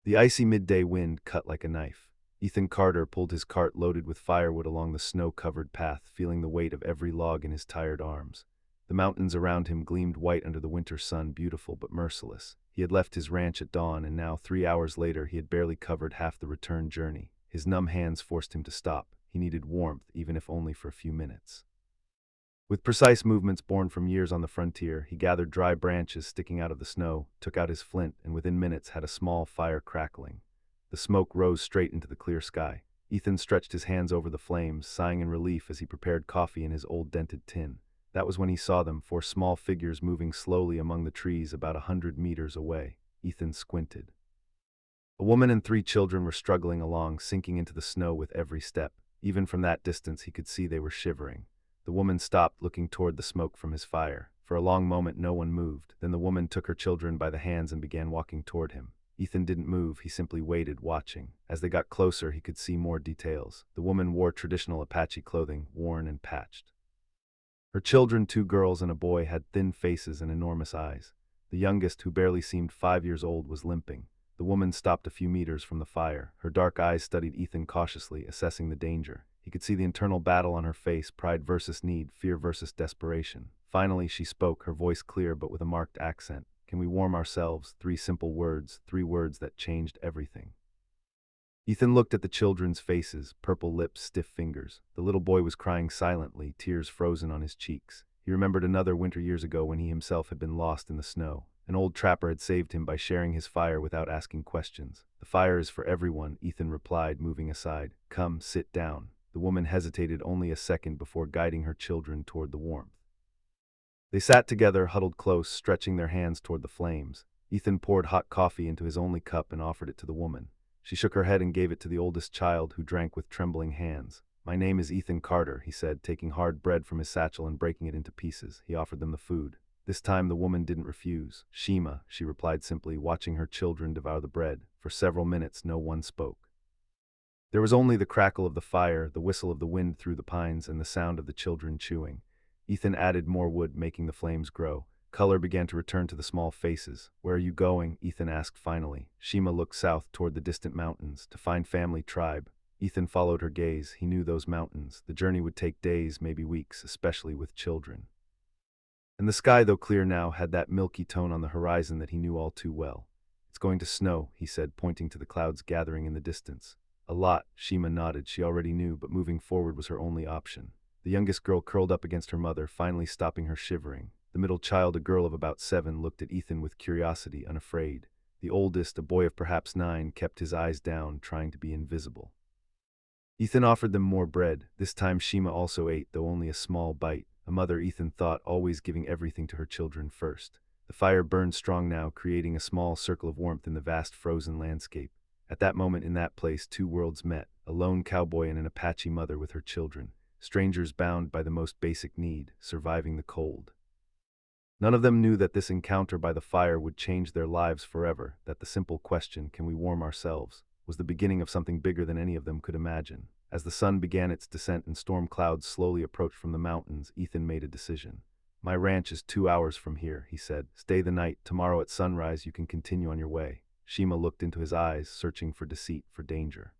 The icy midday wind cut like a knife. Ethan Carter pulled his cart loaded with firewood along the snow-covered path, feeling the weight of every log in his tired arms. The mountains around him gleamed white under the winter sun, beautiful but merciless. He had left his ranch at dawn, and now, 3 hours later, he had barely covered half the return journey. His numb hands forced him to stop. He needed warmth, even if only for a few minutes. With precise movements born from years on the frontier, he gathered dry branches sticking out of the snow, took out his flint, and within minutes had a small fire crackling. The smoke rose straight into the clear sky. Ethan stretched his hands over the flames, sighing in relief as he prepared coffee in his old dented tin. That was when he saw them, 4 small figures moving slowly among the trees about 100 meters away. Ethan squinted. A woman and 3 children were struggling along, sinking into the snow with every step. Even from that distance he could see they were shivering. The woman stopped, looking toward the smoke from his fire. For a long moment no one moved. Then the woman took her children by the hands and began walking toward him. Ethan didn't move, he simply waited, watching. As they got closer, he could see more details. The woman wore traditional Apache clothing, worn and patched. Her children, 2 girls and a boy, had thin faces and enormous eyes. The youngest, who barely seemed 5 years old, was limping. The woman stopped a few meters from the fire. Her dark eyes studied Ethan cautiously, assessing the danger. He could see the internal battle on her face, pride versus need, fear versus desperation. Finally, she spoke, her voice clear but with a marked accent. "Can we warm ourselves?" 3 simple words, 3 words that changed everything. Ethan looked at the children's faces, purple lips, stiff fingers. The little boy was crying silently, tears frozen on his cheeks. He remembered another winter years ago when he himself had been lost in the snow. An old trapper had saved him by sharing his fire without asking questions. "The fire is for everyone," Ethan replied, moving aside. "Come, sit down." The woman hesitated only a second before guiding her children toward the warmth. They sat together, huddled close, stretching their hands toward the flames. Ethan poured hot coffee into his only cup and offered it to the woman. She shook her head and gave it to the oldest child, who drank with trembling hands. "My name is Ethan Carter," he said, taking hard bread from his satchel and breaking it into pieces. He offered them the food. This time the woman didn't refuse. "Shima," she replied simply, watching her children devour the bread. For several minutes no one spoke. There was only the crackle of the fire, the whistle of the wind through the pines, and the sound of the children chewing. Ethan added more wood, making the flames grow. Color began to return to the small faces. "Where are you going?" Ethan asked finally. Shima looked south toward the distant mountains, to find family, tribe. Ethan followed her gaze. He knew those mountains. The journey would take days, maybe weeks, especially with children. And the sky, though clear now, had that milky tone on the horizon that he knew all too well. "It's going to snow," he said, pointing to the clouds gathering in the distance. "A lot," Shima nodded. She already knew, but moving forward was her only option. The youngest girl curled up against her mother, finally stopping her shivering. The middle child, a girl of about 7, looked at Ethan with curiosity, unafraid. The oldest, a boy of perhaps 9, kept his eyes down, trying to be invisible. Ethan offered them more bread. This time Shima also ate, though only a small bite. A mother, Ethan thought, always giving everything to her children first. The fire burned strong now, creating a small circle of warmth in the vast frozen landscape. At that moment in that place 2 worlds met, a lone cowboy and an Apache mother with her children, strangers bound by the most basic need, surviving the cold. None of them knew that this encounter by the fire would change their lives forever, that the simple question, "Can we warm ourselves?" was the beginning of something bigger than any of them could imagine. As the sun began its descent and storm clouds slowly approached from the mountains, Ethan made a decision. "My ranch is 2 hours from here," he said. "Stay the night. Tomorrow at sunrise you can continue on your way." Shima looked into his eyes, searching for deceit, for danger.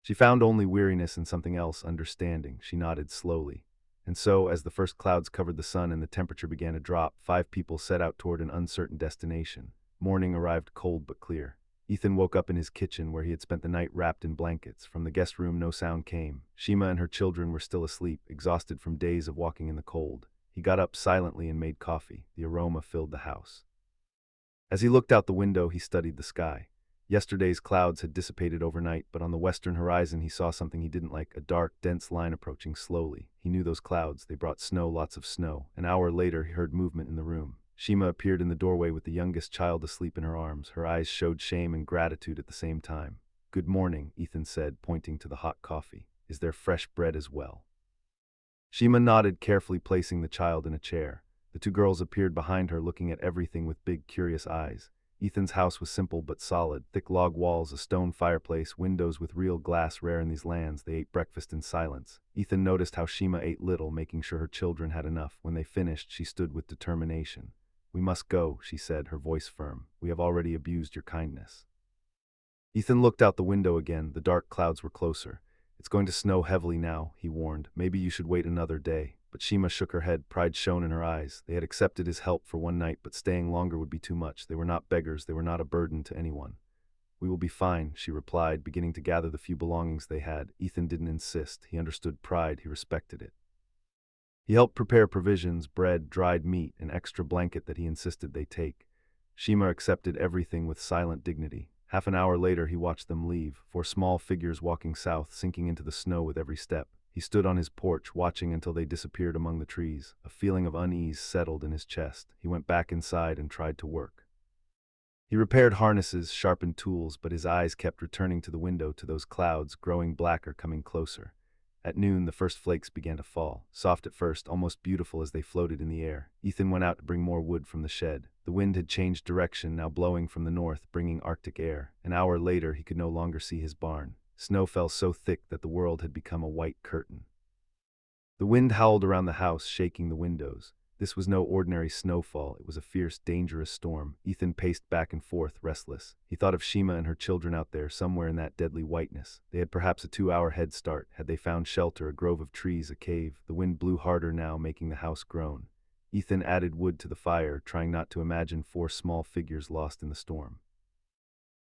She found only weariness and something else, understanding. She nodded slowly. And so, as the first clouds covered the sun and the temperature began to drop, 5 people set out toward an uncertain destination. Morning arrived cold but clear. Ethan woke up in his kitchen, where he had spent the night wrapped in blankets. From the guest room no sound came. Shima and her children were still asleep, exhausted from days of walking in the cold. He got up silently and made coffee. The aroma filled the house. As he looked out the window, he studied the sky. Yesterday's clouds had dissipated overnight, but on the western horizon he saw something he didn't like, a dark, dense line approaching slowly. He knew those clouds. They brought snow, lots of snow. An hour later he heard movement in the room. Shima appeared in the doorway with the youngest child asleep in her arms. Her eyes showed shame and gratitude at the same time. "Good morning," Ethan said, pointing to the hot coffee. "Is there fresh bread as well?" Shima nodded, carefully placing the child in a chair. The 2 girls appeared behind her, looking at everything with big, curious eyes. Ethan's house was simple but solid. Thick log walls, a stone fireplace, windows with real glass, rare in these lands. They ate breakfast in silence. Ethan noticed how Shima ate little, making sure her children had enough. When they finished, she stood with determination. "We must go," she said, her voice firm. "We have already abused your kindness." Ethan looked out the window again. The dark clouds were closer. It's going to snow heavily now, he warned. Maybe you should wait another day. But Shima shook her head, pride shone in her eyes. They had accepted his help for one night, but staying longer would be too much. They were not beggars, they were not a burden to anyone. We will be fine, she replied, beginning to gather the few belongings they had. Ethan didn't insist. He understood pride, he respected it. He helped prepare provisions, bread, dried meat, an extra blanket that he insisted they take. Shima accepted everything with silent dignity. Half an hour later he watched them leave, 4 small figures walking south, sinking into the snow with every step. He stood on his porch, watching until they disappeared among the trees. A feeling of unease settled in his chest. He went back inside and tried to work. He repaired harnesses, sharpened tools, but his eyes kept returning to the window, to those clouds, growing blacker, coming closer. At noon, the first flakes began to fall, soft at first, almost beautiful as they floated in the air. Ethan went out to bring more wood from the shed. The wind had changed direction, now blowing from the north, bringing Arctic air. An hour later, he could no longer see his barn. Snow fell so thick that the world had become a white curtain. The wind howled around the house, shaking the windows. This was no ordinary snowfall, it was a fierce, dangerous storm. Ethan paced back and forth, restless. He thought of Shima and her children out there, somewhere in that deadly whiteness. They had perhaps a 2-hour head start. Had they found shelter, a grove of trees, a cave? The wind blew harder now, making the house groan. Ethan added wood to the fire, trying not to imagine 4 small figures lost in the storm.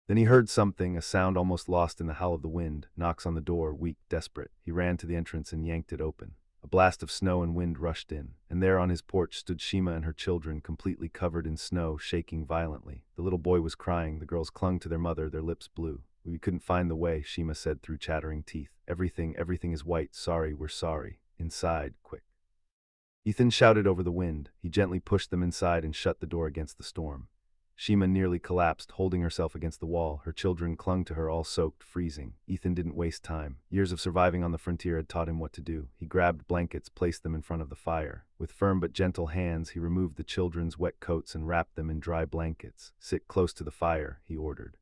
Then he heard something, a sound almost lost in the howl of the wind. Knocks on the door, weak, desperate. He ran to the entrance and yanked it open. A blast of snow and wind rushed in, and there on his porch stood Shima and her children, completely covered in snow, shaking violently. The little boy was crying. The girls clung to their mother, their lips blue. We couldn't find the way, Shima said through chattering teeth. Everything is white. Sorry, we're sorry. Inside, quick. Ethan shouted over the wind. He gently pushed them inside and shut the door against the storm. Shima nearly collapsed, holding herself against the wall. Her children clung to her, all soaked, freezing. Ethan didn't waste time. Years of surviving on the frontier had taught him what to do. He grabbed blankets, placed them in front of the fire. With firm but gentle hands, he removed the children's wet coats and wrapped them in dry blankets. Sit close to the fire, he ordered.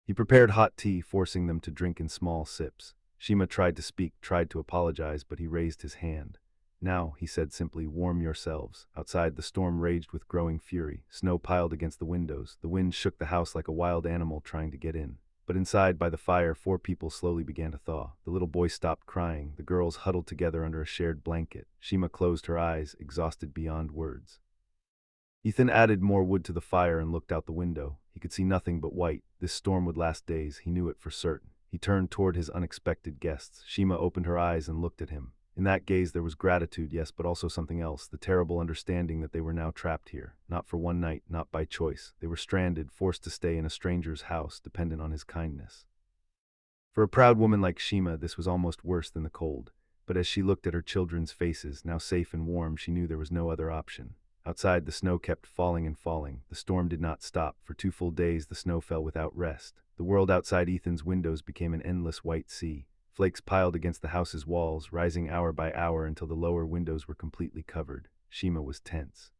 He prepared hot tea, forcing them to drink in small sips. Shima tried to speak, tried to apologize, but he raised his hand. Now, he said simply, warm yourselves. Outside, the storm raged with growing fury. Snow piled against the windows. The wind shook the house like a wild animal trying to get in. But inside, by the fire, 4 people slowly began to thaw. The little boy stopped crying. The girls huddled together under a shared blanket. Shima closed her eyes, exhausted beyond words. Ethan added more wood to the fire and looked out the window. He could see nothing but white. This storm would last days. He knew it for certain. He turned toward his unexpected guests. Shima opened her eyes and looked at him. In that gaze there was gratitude, yes, but also something else, the terrible understanding that they were now trapped here. Not for one night, not by choice. They were stranded, forced to stay in a stranger's house, dependent on his kindness. For a proud woman like Shima, this was almost worse than the cold. But as she looked at her children's faces, now safe and warm, she knew there was no other option. Outside, the snow kept falling and falling. The storm did not stop. For 2 full days, the snow fell without rest. The world outside Ethan's windows became an endless white sea. Flakes piled against the house's walls, rising hour by hour until the lower windows were completely covered. Shima was tense.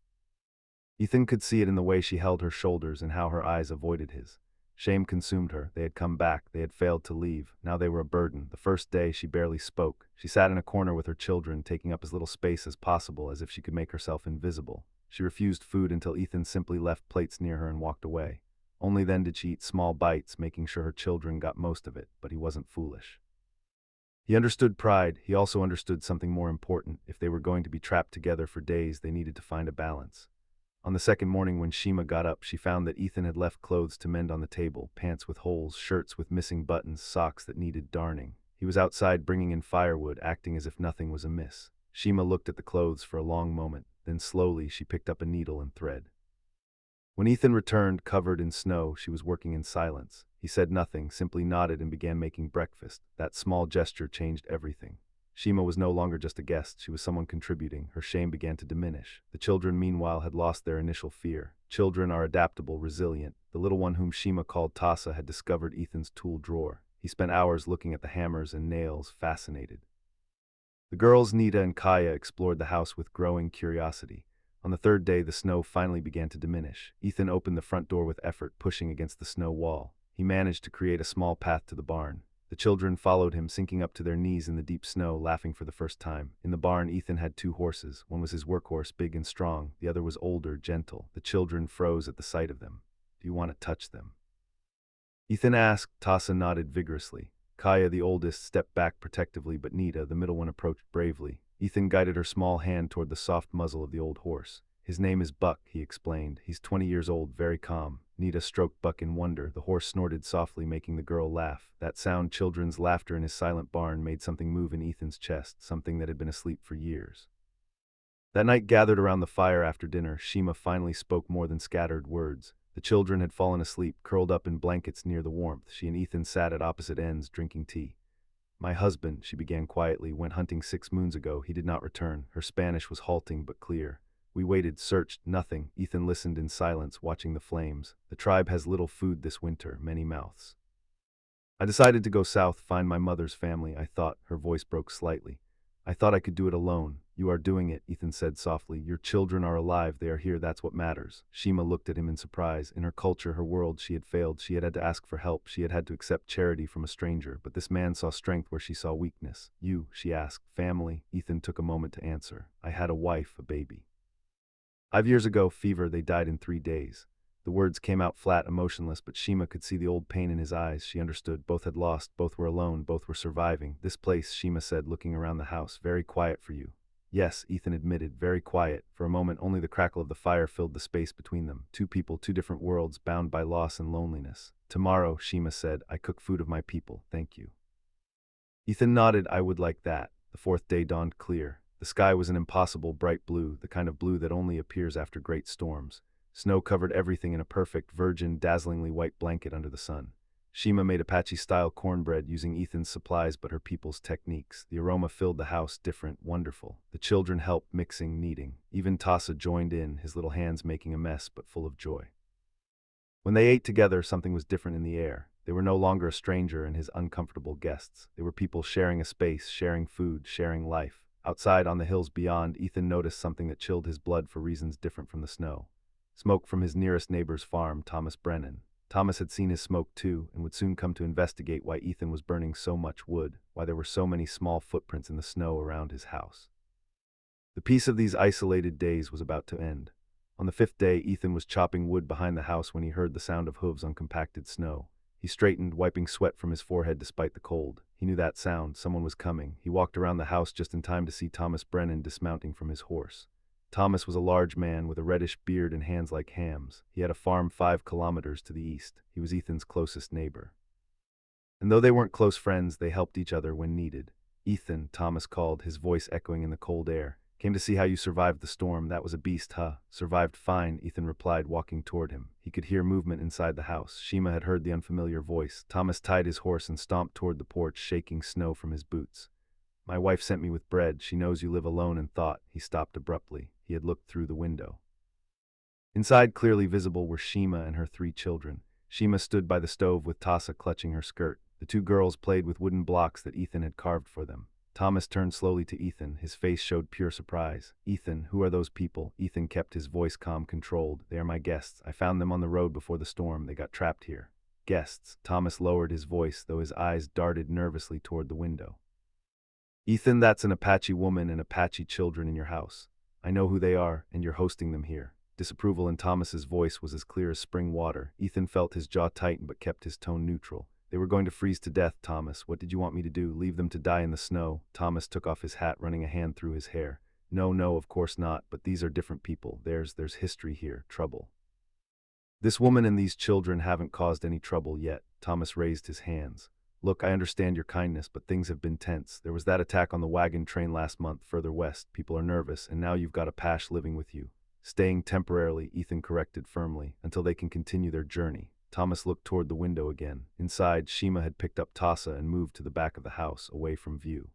Ethan could see it in the way she held her shoulders and how her eyes avoided his. Shame consumed her. They had come back. They had failed to leave. Now they were a burden. The first day, she barely spoke. She sat in a corner with her children, taking up as little space as possible, as if she could make herself invisible. She refused food until Ethan simply left plates near her and walked away. Only then did she eat small bites, making sure her children got most of it, but he wasn't foolish. He understood pride. He also understood something more important. If they were going to be trapped together for days, they needed to find a balance. On the second morning when Shima got up, she found that Ethan had left clothes to mend on the table, pants with holes, shirts with missing buttons, socks that needed darning. He was outside bringing in firewood, acting as if nothing was amiss. Shima looked at the clothes for a long moment, then slowly she picked up a needle and thread. When Ethan returned, covered in snow, she was working in silence. He said nothing, simply nodded and began making breakfast. That small gesture changed everything. Shima was no longer just a guest, she was someone contributing. Her shame began to diminish. The children, meanwhile, had lost their initial fear. Children are adaptable, resilient. The little one whom Shima called Tasa had discovered Ethan's tool drawer. He spent hours looking at the hammers and nails, fascinated. The girls, Nita and Kaya, explored the house with growing curiosity. On the third day, the snow finally began to diminish. Ethan opened the front door with effort, pushing against the snow wall. He managed to create a small path to the barn. The children followed him, sinking up to their knees in the deep snow, laughing for the first time. In the barn, Ethan had 2 horses. One was his workhorse, big and strong. The other was older, gentle. The children froze at the sight of them. Do you want to touch them? Ethan asked. Tassa nodded vigorously. Kaya, the oldest, stepped back protectively, but Nita, the middle one, approached bravely. Ethan guided her small hand toward the soft muzzle of the old horse. His name is Buck, he explained. He's 20 years old, very calm. Nita stroked Buck in wonder. The horse snorted softly, making the girl laugh. That sound, children's laughter in his silent barn, made something move in Ethan's chest, something that had been asleep for years. That night, gathered around the fire after dinner, Shima finally spoke more than scattered words. The children had fallen asleep, curled up in blankets near the warmth. She and Ethan sat at opposite ends, drinking tea. My husband, she began quietly, went hunting 6 moons ago. He did not return. Her Spanish was halting but clear. We waited, searched, nothing. Ethan listened in silence, watching the flames. The tribe has little food this winter, many mouths. I decided to go south, find my mother's family. I thought, her voice broke slightly. I thought I could do it alone. You are doing it, Ethan said softly. Your children are alive, they are here, that's what matters. Shima looked at him in surprise. In her culture, her world, she had failed. She had to ask for help. She had to accept charity from a stranger. But this man saw strength where she saw weakness. You, she asked. Family? Ethan took a moment to answer. I had a wife, a baby. 5 years ago, fever, they died in 3 days. The words came out flat, emotionless, but Shima could see the old pain in his eyes. She understood. Both had lost, both were alone, both were surviving. This place, Shima said, looking around the house, very quiet for you. Yes, Ethan admitted, very quiet. For a moment, only the crackle of the fire filled the space between them. Two people, two different worlds, bound by loss and loneliness. Tomorrow, Shima said, I cook food of my people, thank you. Ethan nodded. I would like that. The fourth day dawned clear. The sky was an impossible bright blue, the kind of blue that only appears after great storms. Snow covered everything in a perfect, virgin, dazzlingly white blanket under the sun. Shima made Apache-style cornbread using Ethan's supplies but her people's techniques. The aroma filled the house, different, wonderful. The children helped, mixing, kneading. Even Tassa joined in, his little hands making a mess but full of joy. When they ate together, something was different in the air. They were no longer a stranger and his uncomfortable guests. They were people sharing a space, sharing food, sharing life. Outside on the hills beyond, Ethan noticed something that chilled his blood for reasons different from the snow. Smoke from his nearest neighbor's farm, Thomas Brennan. Thomas had seen his smoke too, and would soon come to investigate why Ethan was burning so much wood, why there were so many small footprints in the snow around his house. The peace of these isolated days was about to end. On the fifth day, Ethan was chopping wood behind the house when he heard the sound of hooves on compacted snow. He straightened, wiping sweat from his forehead despite the cold. He knew that sound. Someone was coming. He walked around the house just in time to see Thomas Brennan dismounting from his horse. Thomas was a large man with a reddish beard and hands like hams. He had a farm 5 kilometers to the east. He was Ethan's closest neighbor. And though they weren't close friends, they helped each other when needed. Ethan, Thomas called, his voice echoing in the cold air. Came to see how you survived the storm. That was a beast, huh? Survived fine, Ethan replied, walking toward him. He could hear movement inside the house. Shima had heard the unfamiliar voice. Thomas tied his horse and stomped toward the porch, shaking snow from his boots. My wife sent me with bread. She knows you live alone and thought. He stopped abruptly. He had looked through the window. Inside, clearly visible, were Shima and her 3 children. Shima stood by the stove with Tassa clutching her skirt. The 2 girls played with wooden blocks that Ethan had carved for them. Thomas turned slowly to Ethan. His face showed pure surprise. Ethan, who are those people? Ethan kept his voice calm, controlled. They are my guests. I found them on the road before the storm. They got trapped here. Guests. Thomas lowered his voice, though his eyes darted nervously toward the window. Ethan, that's an Apache woman and Apache children in your house. I know who they are, and you're hosting them here. Disapproval in Thomas's voice was as clear as spring water. Ethan felt his jaw tighten but kept his tone neutral. They were going to freeze to death, Thomas. What did you want me to do? Leave them to die in the snow? Thomas took off his hat, running a hand through his hair. No, of course not, but these are different people. There's history here, trouble. This woman and these children haven't caused any trouble yet. Thomas raised his hands. Look, I understand your kindness, but things have been tense. There was that attack on the wagon train last month further west. People are nervous, and now you've got Apache living with you. Staying temporarily, Ethan corrected firmly, until they can continue their journey. Thomas looked toward the window again. Inside, Shima had picked up Tassa and moved to the back of the house, away from view.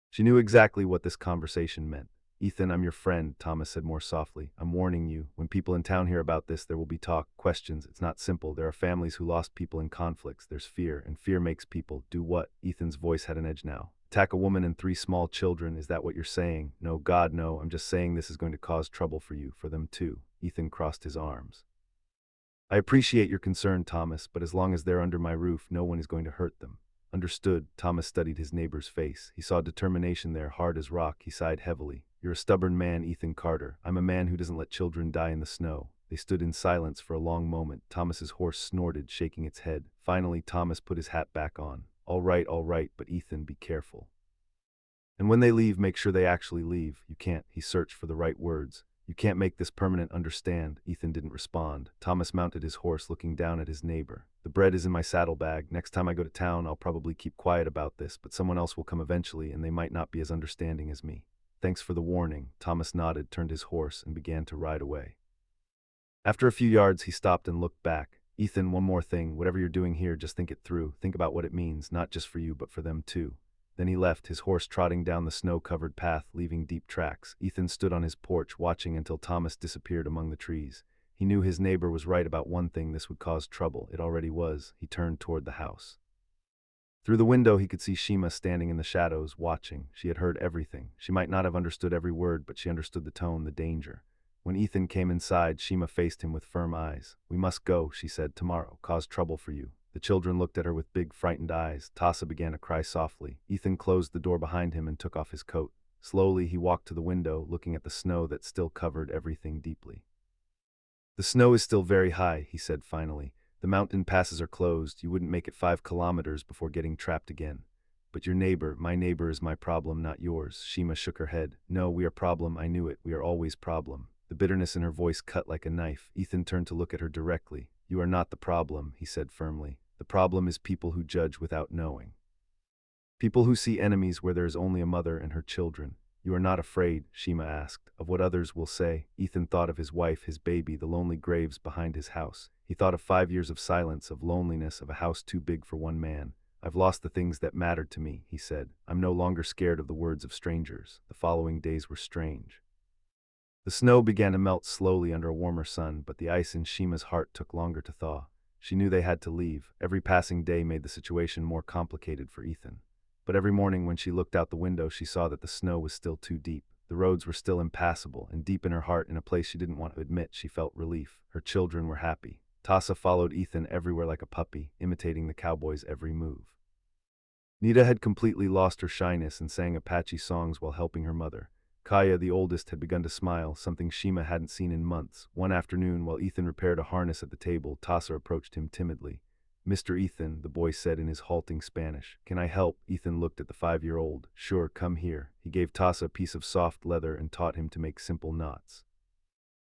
She knew exactly what this conversation meant. Ethan, I'm your friend, Thomas said more softly. I'm warning you. When people in town hear about this, there will be talk, questions. It's not simple. There are families who lost people in conflicts. There's fear, and fear makes people do what? Ethan's voice had an edge now. Attack a woman and 3 small children. Is that what you're saying? No, God, no. I'm just saying this is going to cause trouble for you, for them too. Ethan crossed his arms. I appreciate your concern, Thomas, but as long as they're under my roof, no one is going to hurt them. Understood. Thomas studied his neighbor's face. He saw determination there, hard as rock. He sighed heavily. You're a stubborn man, Ethan Carter. I'm a man who doesn't let children die in the snow. They stood in silence for a long moment. Thomas's horse snorted, shaking its head. Finally, Thomas put his hat back on. All right, but Ethan, be careful. And when they leave, make sure they actually leave. You can't," he searched for the right words. "You can't make this permanent, understand?" Ethan didn't respond. Thomas mounted his horse, looking down at his neighbor. "The bread is in my saddlebag. Next time I go to town, I'll probably keep quiet about this, but someone else will come eventually, and they might not be as understanding as me." "Thanks for the warning." Thomas nodded, turned his horse, and began to ride away. After a few yards, he stopped and looked back. "Ethan, one more thing. Whatever you're doing here, just think it through. Think about what it means, not just for you, but for them too." Then he left, his horse trotting down the snow-covered path, leaving deep tracks. Ethan stood on his porch, watching until Thomas disappeared among the trees. He knew his neighbor was right about one thing: this would cause trouble. It already was. He turned toward the house. Through the window, he could see Shima standing in the shadows, watching. She had heard everything. She might not have understood every word, but she understood the tone, the danger. When Ethan came inside, Shima faced him with firm eyes. "We must go," she said. "Tomorrow. Cause trouble for you." The children looked at her with big, frightened eyes. Tassa began to cry softly. Ethan closed the door behind him and took off his coat. Slowly, he walked to the window, looking at the snow that still covered everything deeply. "The snow is still very high," he said finally. "The mountain passes are closed. You wouldn't make it 5 kilometers before getting trapped again. But your neighbor, my neighbor, is my problem, not yours." Shima shook her head. "No, we are problem. I knew it. We are always problem." The bitterness in her voice cut like a knife. Ethan turned to look at her directly. "You are not the problem," he said firmly. "The problem is people who judge without knowing. People who see enemies where there is only a mother and her children." "You are not afraid," Shima asked, "of what others will say?" Ethan thought of his wife, his baby, the lonely graves behind his house. He thought of 5 years of silence, of loneliness, of a house too big for one man. "I've lost the things that mattered to me," he said. "I'm no longer scared of the words of strangers." The following days were strange. The snow began to melt slowly under a warmer sun, but the ice in Shima's heart took longer to thaw. She knew they had to leave. Every passing day made the situation more complicated for Ethan. But every morning when she looked out the window, she saw that the snow was still too deep. The roads were still impassable, and deep in her heart, in a place she didn't want to admit, she felt relief. Her children were happy. Tassa followed Ethan everywhere like a puppy, imitating the cowboy's every move. Nita had completely lost her shyness and sang Apache songs while helping her mother. Kaya, the oldest, had begun to smile, something Shima hadn't seen in months. One afternoon, while Ethan repaired a harness at the table, Tassa approached him timidly. "Mr. Ethan," the boy said in his halting Spanish. "Can I help?" Ethan looked at the 5-year-old. "Sure, come here." He gave Tassa a piece of soft leather and taught him to make simple knots.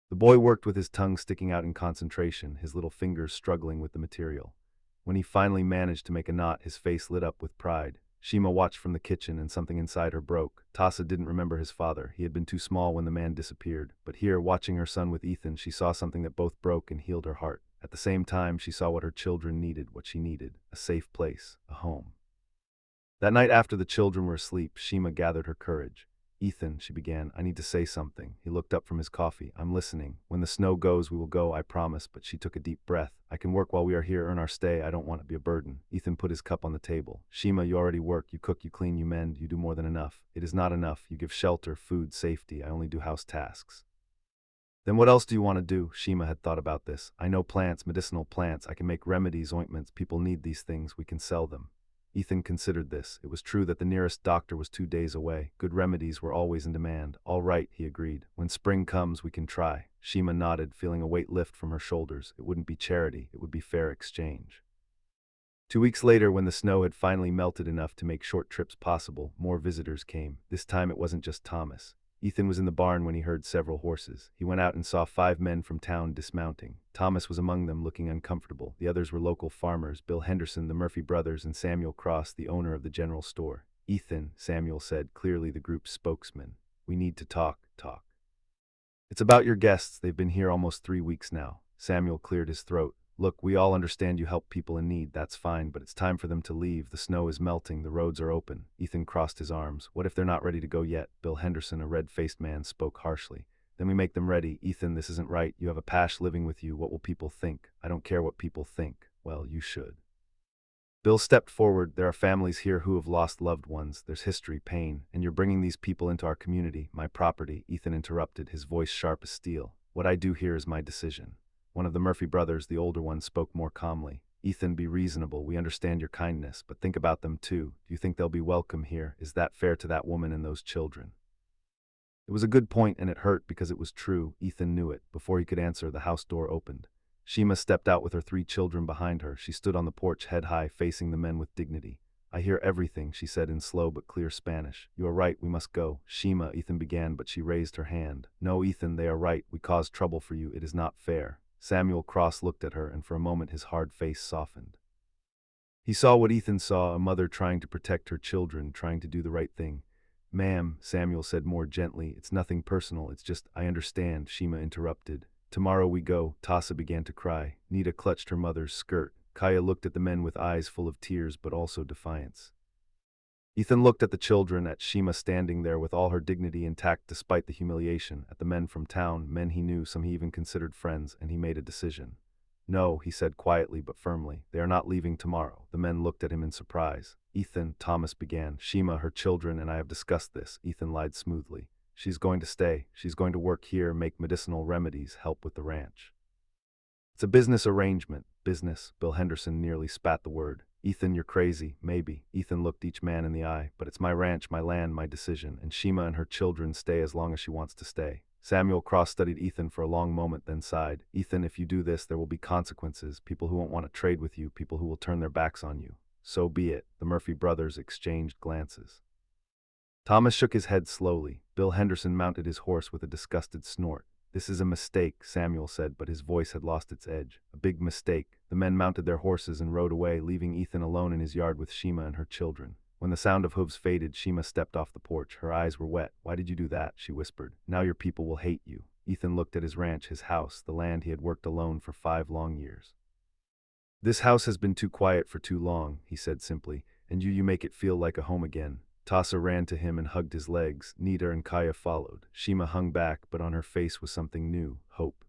The boy worked with his tongue sticking out in concentration, his little fingers struggling with the material. When he finally managed to make a knot, his face lit up with pride. Shima watched from the kitchen, and something inside her broke. Tassa didn't remember his father. He had been too small when the man disappeared. But here, watching her son with Ethan, she saw something that both broke and healed her heart. At the same time, she saw what her children needed, what she needed: a safe place, a home. That night after the children were asleep, Shima gathered her courage. "Ethan," she began, "I need to say something." He looked up from his coffee. "I'm listening. When the snow goes, we will go, I promise." But she took a deep breath. "I can work while we are here, earn our stay. I don't want to be a burden." Ethan put his cup on the table. "Shima, you already work. You cook, you clean, you mend. You do more than enough." "It is not enough. You give shelter, food, safety. I only do house tasks." "Then what else do you want to do?" Shima had thought about this. "I know plants, medicinal plants. I can make remedies, ointments. People need these things. We can sell them." Ethan considered this. It was true that the nearest doctor was 2 days away. Good remedies were always in demand. "All right," he agreed. "When spring comes, we can try." Shima nodded, feeling a weight lift from her shoulders. It wouldn't be charity. It would be fair exchange. 2 weeks later, when the snow had finally melted enough to make short trips possible, more visitors came. This time it wasn't just Thomas. Ethan was in the barn when he heard several horses. He went out and saw 5 men from town dismounting. Thomas was among them, looking uncomfortable. The others were local farmers: Bill Henderson, the Murphy brothers, and Samuel Cross, the owner of the general store. "Ethan," Samuel said, clearly the group's spokesman, "we need to talk. It's about your guests. They've been here almost 3 weeks now." Samuel cleared his throat. "Look, we all understand you help people in need. That's fine, but it's time for them to leave. The snow is melting. The roads are open." Ethan crossed his arms. "What if they're not ready to go yet?" Bill Henderson, a red-faced man, spoke harshly. "Then we make them ready." "Ethan, this isn't right. You have Apache living with you. What will people think?" "I don't care what people think." "Well, you should." Bill stepped forward. "There are families here who have lost loved ones. There's history, pain, and you're bringing these people into our community, my property." Ethan interrupted, his voice sharp as steel. "What I do here is my decision." One of the Murphy brothers, the older one, spoke more calmly. "Ethan, be reasonable. We understand your kindness, but think about them too. Do you think they'll be welcome here? Is that fair to that woman and those children?" It was a good point and it hurt because it was true. Ethan knew it. Before he could answer, the house door opened. Shima stepped out with her 3 children behind her. She stood on the porch head high, facing the men with dignity. I hear everything, she said in slow but clear Spanish. You are right, we must go. Shima, Ethan began, but she raised her hand. No, Ethan, they are right. We caused trouble for you. It is not fair. Samuel Cross looked at her, and for a moment his hard face softened. He saw what Ethan saw, a mother trying to protect her children, trying to do the right thing. Ma'am, Samuel said more gently, it's nothing personal, it's just, I understand, Shima interrupted. Tomorrow we go. Tasa began to cry. Nita clutched her mother's skirt. Kaya looked at the men with eyes full of tears but also defiance. Ethan looked at the children, at Shima standing there with all her dignity intact despite the humiliation, at the men from town, men he knew, some he even considered friends, and he made a decision. No, he said quietly but firmly, they are not leaving tomorrow. The men looked at him in surprise. Ethan, Thomas began. Shima, her children, and I have discussed this. Ethan lied smoothly. She's going to stay. She's going to work here, make medicinal remedies, help with the ranch. It's a business arrangement. Business. Bill Henderson nearly spat the word. Ethan, you're crazy. Maybe. Ethan looked each man in the eye. But it's my ranch, my land, my decision, and Shima and her children stay as long as she wants to stay. Samuel Cross studied Ethan for a long moment, then sighed. Ethan, if you do this, there will be consequences. People who won't want to trade with you, people who will turn their backs on you. So be it. The Murphy brothers exchanged glances. Thomas shook his head slowly. Bill Henderson mounted his horse with a disgusted snort. This is a mistake, Samuel said, but his voice had lost its edge. A big mistake. The men mounted their horses and rode away, leaving Ethan alone in his yard with Shima and her children. When the sound of hooves faded, Shima stepped off the porch. Her eyes were wet. Why did you do that? She whispered. Now your people will hate you. Ethan looked at his ranch, his house, the land he had worked alone for 5 long years. This house has been too quiet for too long, he said simply, and you make it feel like a home again. Tasa ran to him and hugged his legs. Nita and Kaya followed. Shima hung back, but on her face was something new, hope.